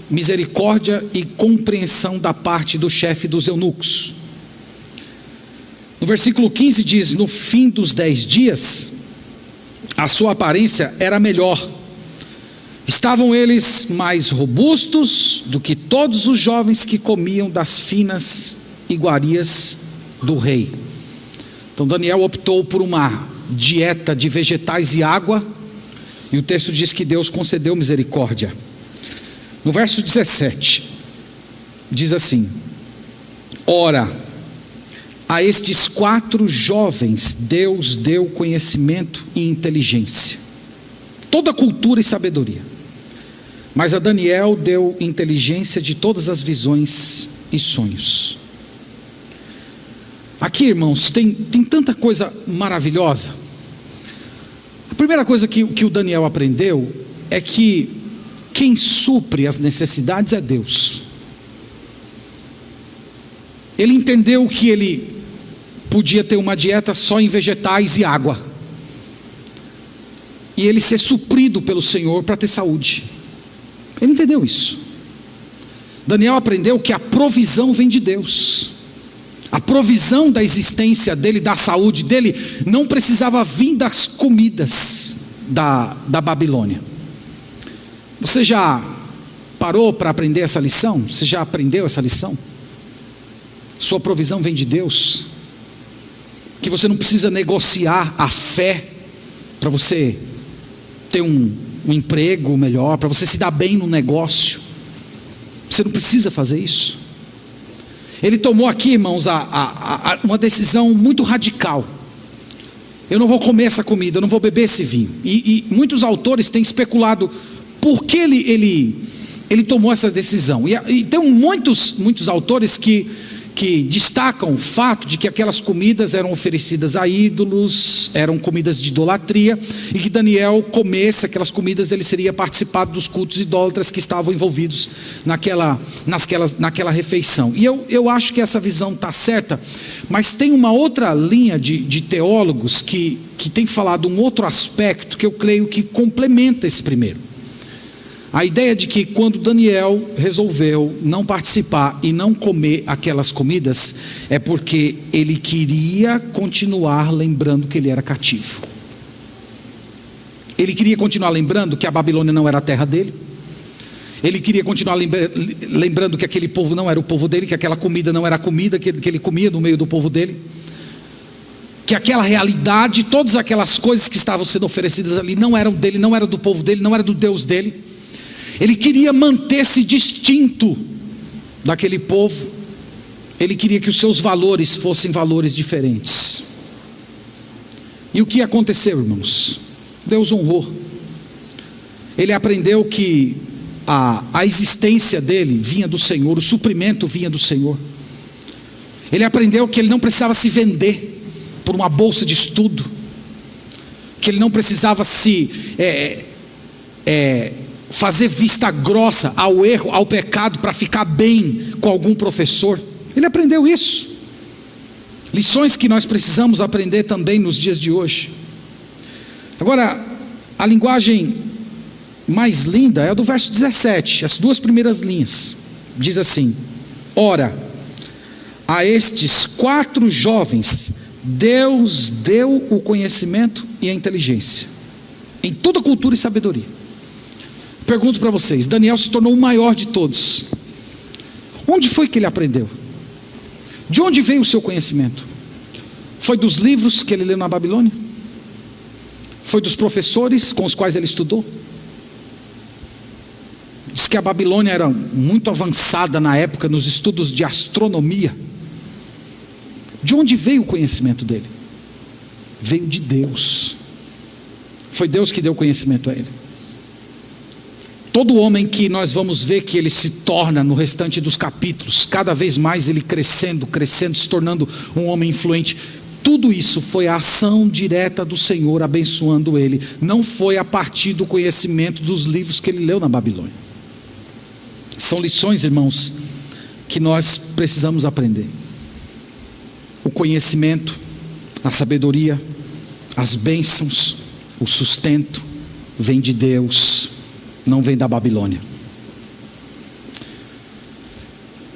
[SPEAKER 1] misericórdia e compreensão da parte do chefe dos eunucos. No versículo 15 diz: no fim dos 10 dias, a sua aparência era melhor. Estavam eles mais robustos do que todos os jovens que comiam das finas iguarias do rei. Então Daniel optou por uma dieta de vegetais e água, e o texto diz que Deus concedeu misericórdia. No verso 17, diz assim: ora, a estes 4 jovens Deus deu conhecimento e inteligência, toda cultura e sabedoria, mas a Daniel deu inteligência de todas as visões e sonhos. Aqui, irmãos, tem tanta coisa maravilhosa. A primeira coisa que o Daniel aprendeu é que quem supre as necessidades é Deus. Ele entendeu que ele podia ter uma dieta só em vegetais e água, e ele ser suprido pelo Senhor para ter saúde. Ele entendeu isso. Daniel aprendeu que a provisão vem de Deus. A provisão da existência dele, da saúde dele, não precisava vir das comidas da Babilônia. Você já parou para aprender essa lição? Você já aprendeu essa lição? Sua provisão vem de Deus, que você não precisa negociar a fé para você ter um emprego melhor, para você se dar bem no negócio. Você não precisa fazer isso. Ele tomou aqui, irmãos, uma decisão muito radical. Eu não vou comer essa comida, eu não vou beber esse vinho. E muitos autores têm especulado por que ele tomou essa decisão. E tem muitos autores que destacam o fato de que aquelas comidas eram oferecidas a ídolos, eram comidas de idolatria, e que Daniel comesse aquelas comidas, ele seria participado dos cultos idólatras que estavam envolvidos naquela refeição. E eu acho que essa visão está certa, mas tem uma outra linha de teólogos que tem falado um outro aspecto que eu creio que complementa esse primeiro. A ideia de que quando Daniel resolveu não participar e não comer aquelas comidas, é porque ele queria continuar lembrando que ele era cativo. Ele queria continuar lembrando que a Babilônia não era a terra dele. Ele queria continuar lembrando que aquele povo não era o povo dele, que aquela comida não era a comida que ele comia no meio do povo dele. Que aquela realidade, todas aquelas coisas que estavam sendo oferecidas ali não eram dele, não era do povo dele, não era do Deus dele. Ele queria manter-se distinto daquele povo. Ele queria que os seus valores fossem valores diferentes. E o que aconteceu, irmãos? Deus honrou. Ele aprendeu que a existência dele vinha do Senhor, o suprimento vinha do Senhor. Ele aprendeu que ele não precisava se vender por uma bolsa de estudo, que ele não precisava fazer vista grossa ao erro, ao pecado, para ficar bem com algum professor. Ele aprendeu isso. Lições que nós precisamos aprender também nos dias de hoje. Agora, a linguagem mais linda é a do verso 17, as duas primeiras linhas. Diz assim: ora, a estes 4 jovens Deus deu o conhecimento e a inteligência, em toda cultura e sabedoria. Pergunto para vocês, Daniel se tornou o maior de todos. Onde foi que ele aprendeu? De onde veio o seu conhecimento? Foi dos livros que ele leu na Babilônia? Foi dos professores com os quais ele estudou? Diz que a Babilônia era muito avançada na época nos estudos de astronomia. De onde veio o conhecimento dele? Veio de Deus. Foi Deus que deu conhecimento a ele. Todo homem que nós vamos ver que ele se torna no restante dos capítulos, cada vez mais ele crescendo, se tornando um homem influente, tudo isso foi a ação direta do Senhor abençoando ele. Não foi a partir do conhecimento dos livros que ele leu na Babilônia. São lições, irmãos, que nós precisamos aprender. O conhecimento, a sabedoria, as bênçãos, o sustento vem de Deus, não vem da Babilônia.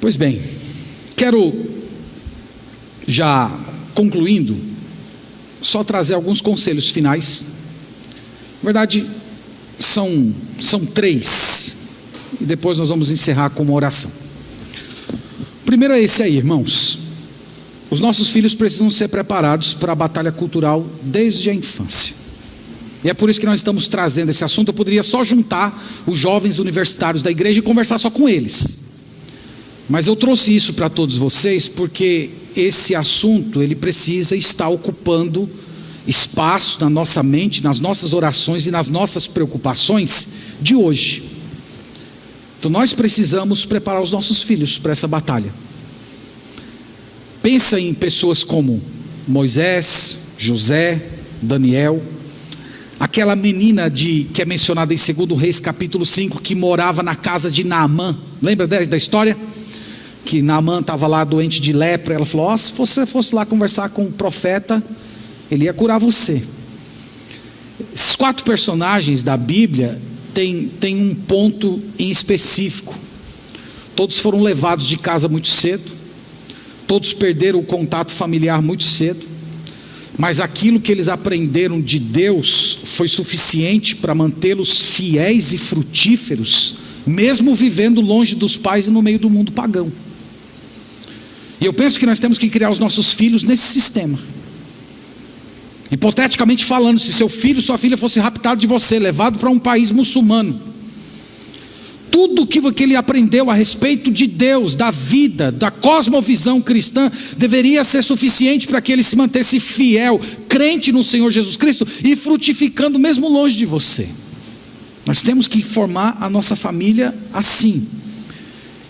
[SPEAKER 1] Pois bem, quero, já concluindo, só trazer alguns conselhos finais. Na verdade, são 3, e depois nós vamos encerrar com uma oração. O primeiro é esse aí, irmãos. Os nossos filhos precisam ser preparados para a batalha cultural desde a infância. E é por isso que nós estamos trazendo esse assunto. Eu poderia só juntar os jovens universitários da igreja e conversar só com eles. Mas eu trouxe isso para todos vocês porque esse assunto, ele precisa estar ocupando espaço na nossa mente, nas nossas orações e nas nossas preocupações de hoje. Então nós precisamos preparar os nossos filhos para essa batalha. Pensa em pessoas como Moisés, José, Daniel, aquela menina que é mencionada em 2 Reis capítulo 5, que morava na casa de Naamã. Lembra da história? Que Naamã estava lá doente de lepra. Ela falou: se você fosse lá conversar com o profeta, ele ia curar você. Esses 4 personagens da Bíblia tem um ponto em específico. Todos foram levados de casa muito cedo. Todos perderam o contato familiar muito cedo, mas aquilo que eles aprenderam de Deus foi suficiente para mantê-los fiéis e frutíferos, mesmo vivendo longe dos pais e no meio do mundo pagão. E eu penso que nós temos que criar os nossos filhos nesse sistema. Hipoteticamente falando, se seu filho, sua filha fosse raptado de você, levado para um país muçulmano, tudo que ele aprendeu a respeito de Deus, da vida, da cosmovisão cristã, deveria ser suficiente para que ele se mantesse fiel, crente no Senhor Jesus Cristo e frutificando mesmo longe de você. Nós temos que formar a nossa família assim.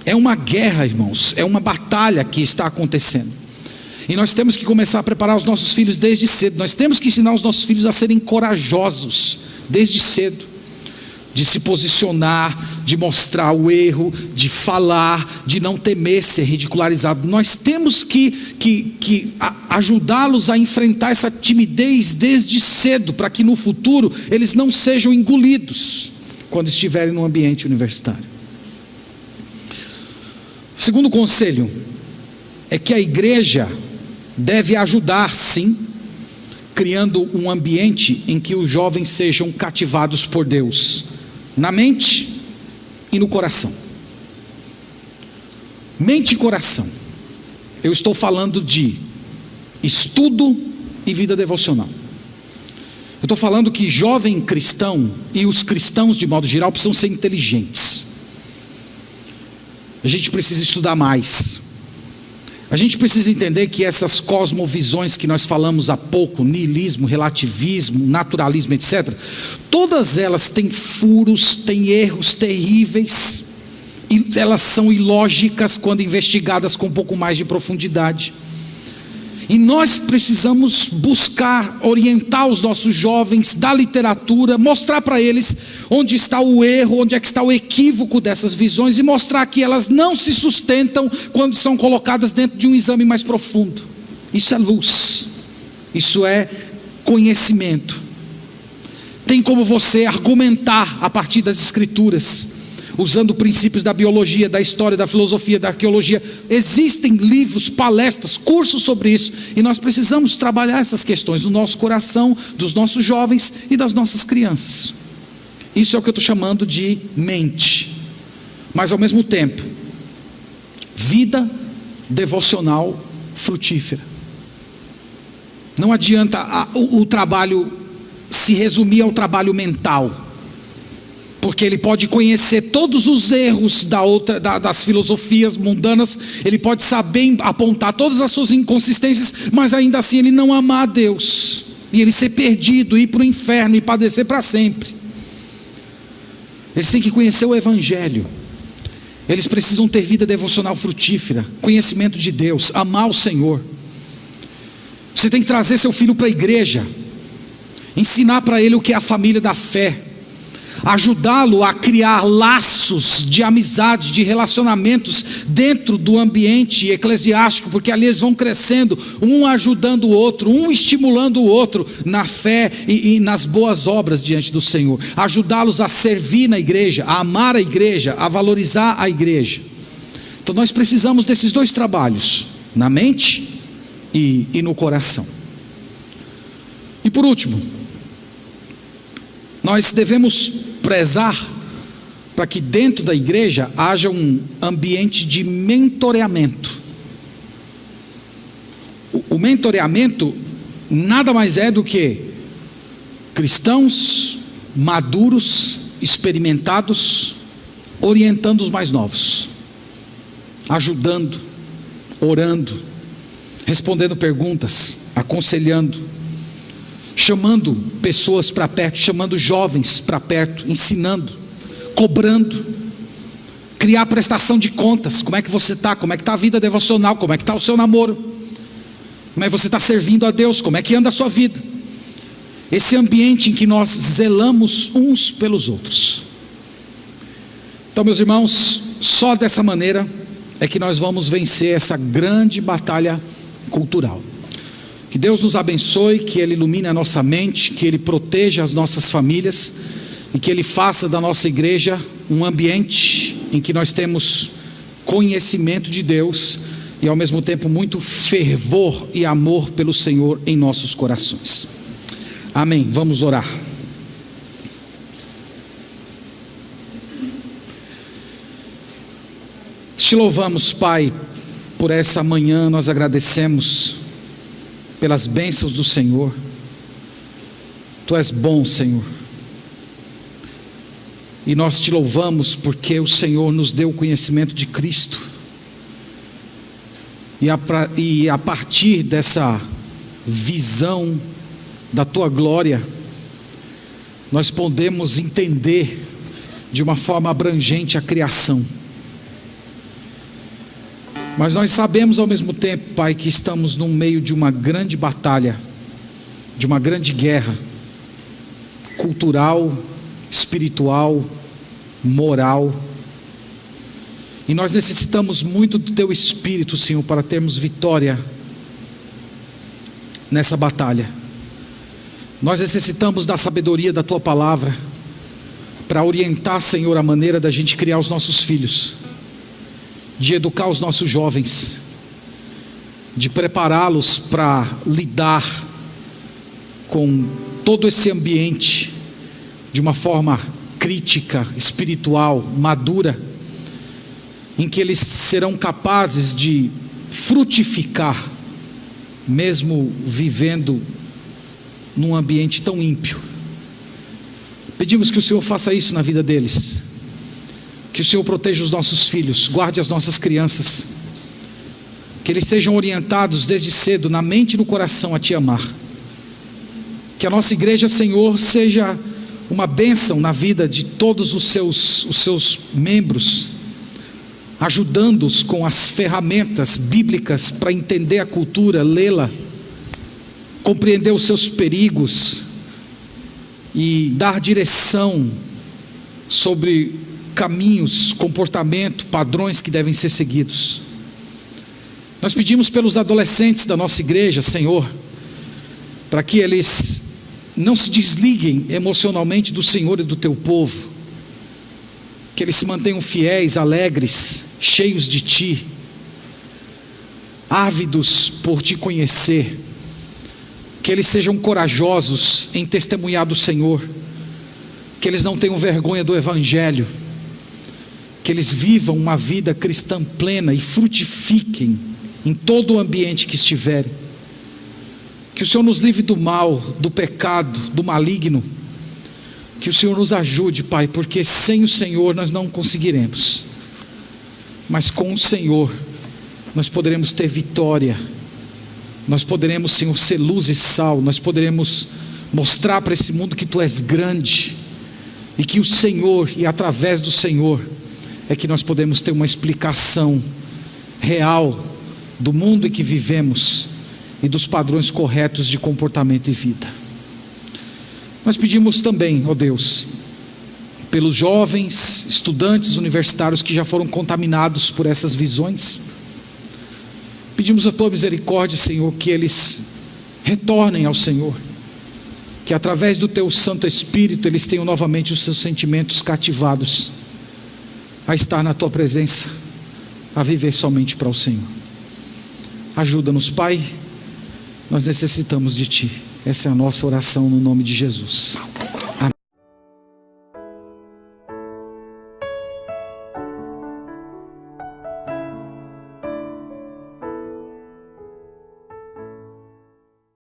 [SPEAKER 1] É uma guerra, irmãos, é uma batalha que está acontecendo. E nós temos que começar a preparar os nossos filhos desde cedo. Nós temos que ensinar os nossos filhos a serem corajosos desde cedo, de se posicionar, de mostrar o erro, de falar, de não temer ser ridicularizado. Nós temos que ajudá-los a enfrentar essa timidez desde cedo, para que no futuro eles não sejam engolidos quando estiverem no ambiente universitário. Segundo conselho é que a igreja deve ajudar, sim, criando um ambiente em que os jovens sejam cativados por Deus, na mente e no coração. Mente e coração. Eu estou falando de estudo e vida devocional. Eu estou falando que jovem cristão e os cristãos de modo geral precisam ser inteligentes. A gente precisa estudar mais. A gente precisa entender que essas cosmovisões que nós falamos há pouco, niilismo, relativismo, naturalismo, etc., todas elas têm furos, têm erros terríveis, e elas são ilógicas quando investigadas com um pouco mais de profundidade. E nós precisamos buscar orientar os nossos jovens da literatura, mostrar para eles onde está o erro, onde é que está o equívoco dessas visões, e mostrar que elas não se sustentam quando são colocadas dentro de um exame mais profundo. Isso é luz, isso é conhecimento. tem como você argumentar a partir das Escrituras, usando princípios da biologia, da história, da filosofia, da arqueologia. Existem livros, palestras, cursos sobre isso, e nós precisamos trabalhar essas questões no nosso coração, dos nossos jovens e das nossas crianças. Isso é o que eu estou chamando de mente, mas ao mesmo tempo, vida devocional frutífera. Não adianta o trabalho se resumir ao trabalho mental, porque ele pode conhecer todos os erros das filosofias mundanas, ele pode saber apontar todas as suas inconsistências, mas ainda assim ele não amar a Deus, e ele ser perdido, ir para o inferno e padecer para sempre. Eles têm que conhecer o Evangelho, eles precisam ter vida devocional frutífera, conhecimento de Deus, amar o Senhor. Você tem que trazer seu filho para a igreja, ensinar para ele o que é a família da fé, ajudá-lo a criar laços de amizade, de relacionamentos dentro do ambiente eclesiástico, porque ali eles vão crescendo, um ajudando o outro, um estimulando o outro na fé e nas boas obras diante do Senhor, ajudá-los a servir na igreja, a amar a igreja, a valorizar a igreja. Então nós precisamos desses dois trabalhos, na mente e no coração. E por último, nós devemos prezar para que dentro da igreja haja um ambiente de mentoreamento. O mentoreamento nada mais é do que cristãos maduros, experimentados, orientando os mais novos, ajudando, orando, respondendo perguntas, aconselhando, chamando pessoas para perto, chamando jovens para perto, ensinando, cobrando, criar prestação de contas. Como é que você está? Como é que está a vida devocional? Como é que está o seu namoro? Como é que você está servindo a Deus? Como é que anda a sua vida? Esse ambiente em que nós zelamos uns pelos outros. Então, meus irmãos, só dessa maneira é que nós vamos vencer essa grande batalha cultural. Que Deus nos abençoe, que Ele ilumine a nossa mente, que Ele proteja as nossas famílias e que Ele faça da nossa igreja um ambiente em que nós temos conhecimento de Deus e ao mesmo tempo muito fervor e amor pelo Senhor em nossos corações. Amém. Vamos orar. Te louvamos, Pai, por essa manhã. Nós agradecemos pelas bênçãos do Senhor. Tu és bom, Senhor, e nós te louvamos porque o Senhor nos deu o conhecimento de Cristo, e a partir dessa visão da tua glória, nós podemos entender de uma forma abrangente a criação. Mas nós sabemos ao mesmo tempo, Pai, que estamos no meio de uma grande batalha, de uma grande guerra cultural, espiritual, moral. E nós necessitamos muito do Teu Espírito, Senhor, para termos vitória nessa batalha. Nós necessitamos da sabedoria da Tua palavra para orientar, Senhor, a maneira da gente criar os nossos filhos, de educar os nossos jovens, de prepará-los para lidar com todo esse ambiente de uma forma crítica, espiritual, madura, em que eles serão capazes de frutificar, mesmo vivendo num ambiente tão ímpio. Pedimos que o Senhor faça isso na vida deles, que o Senhor proteja os nossos filhos, guarde as nossas crianças, que eles sejam orientados desde cedo, na mente e no coração, a Te amar. Que a nossa igreja, Senhor, seja uma bênção na vida de todos os seus membros, ajudando-os com as ferramentas bíblicas para entender a cultura, lê-la, compreender os seus perigos e dar direção sobre caminhos, comportamento, padrões que devem ser seguidos. Nós pedimos pelos adolescentes da nossa igreja, Senhor, para que eles não se desliguem emocionalmente do Senhor e do teu povo, que eles se mantenham fiéis, alegres, cheios de Ti, ávidos por Te conhecer, que eles sejam corajosos em testemunhar do Senhor, que eles não tenham vergonha do Evangelho, que eles vivam uma vida cristã plena e frutifiquem em todo o ambiente que estiverem. Que o Senhor nos livre do mal, do pecado, do maligno. Que o Senhor nos ajude, Pai, porque sem o Senhor nós não conseguiremos, mas com o Senhor nós poderemos ter vitória. Nós poderemos, Senhor, ser luz e sal. Nós poderemos mostrar para esse mundo que Tu és grande, e que o Senhor, e através do Senhor, é que nós podemos ter uma explicação real do mundo em que vivemos e dos padrões corretos de comportamento e vida. Nós pedimos também, ó Deus, pelos jovens, estudantes universitários que já foram contaminados por essas visões. Pedimos a Tua misericórdia, Senhor, que eles retornem ao Senhor, que através do Teu Santo Espírito eles tenham novamente os seus sentimentos cativados a estar na Tua presença, a viver somente para o Senhor. Ajuda-nos, Pai, nós necessitamos de Ti. Essa é a nossa oração no nome de Jesus.